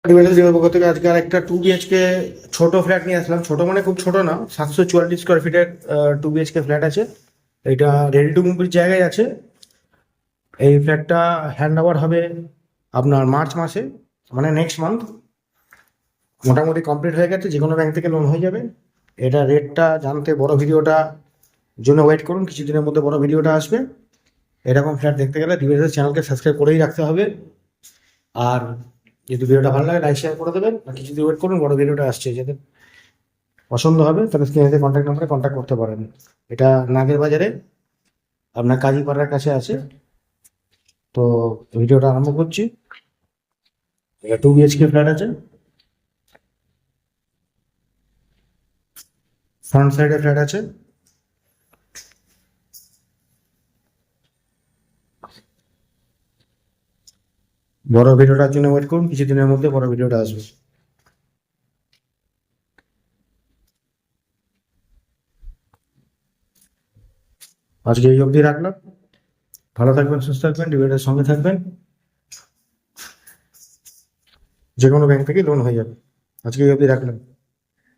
ডিভাইসের পক্ষ থেকে আজকে আর একটা 2 BHK ছোট ফ্ল্যাট নিয়ে আসলাম। ছোট মানে খুব ছোট না, 744 স্কোয়ার ফিটের 2 BHK ফ্ল্যাট আছে। এটা রেডি টু মুভির জায়গায় আছে। এই ফ্ল্যাটটা হ্যান্ড ওভার হবে আপনার মার্চ মাসে, মানে নেক্সট মান্থ। মোটামুটি কমপ্লিট হয়ে গেছে, যে কোনো ব্যাংক থেকে লোন হয়ে যাবে। এটা রেটটা জানতে বড় ভিডিওটা জন্য ওয়েট করুন, কিছুদিনের মধ্যে বড় ভিডিওটা আসবে। এরকম ফ্ল্যাট দেখতে গেলে ডিভাইসের চ্যানেলকে সাবস্ক্রাইব করেই রাখতে হবে। আর যদি ভিডিওটা ভালো লাগে লাইক শেয়ার করে দেবেন, আর কিছুদিন ওয়েট করুন, বড় ভিডিওটা আসছে। যাতে পছন্দ হবে তাহলে স্ক্রিনে কন্ট্যাক্ট নাম্বারে কন্ট্যাক্ট করতে পারেন। এটা নাগের বাজারে আপনার কাজীপাড়ার কাছে আছে। তো ভিডিওটা আরম্ভ করছি। এটা 2 BHK ফ্ল্যাট আছে। ফ্রন্ট সাইডে ফ্ল্যাট আছে। বড় ভিডিওটার জন্য ওয়েট করুন, কিছুদিনের মধ্যে বড় ভিডিওটা আসবে। আজকে এই অবধি রাখলাম। ভালো থাকবেন, সুস্থ থাকবেন, ডিভাইডের সঙ্গে থাকবেন। যে কোনো ব্যাংক থেকে লোন হয়ে যাবে। আজকে এই অবধি রাখলাম।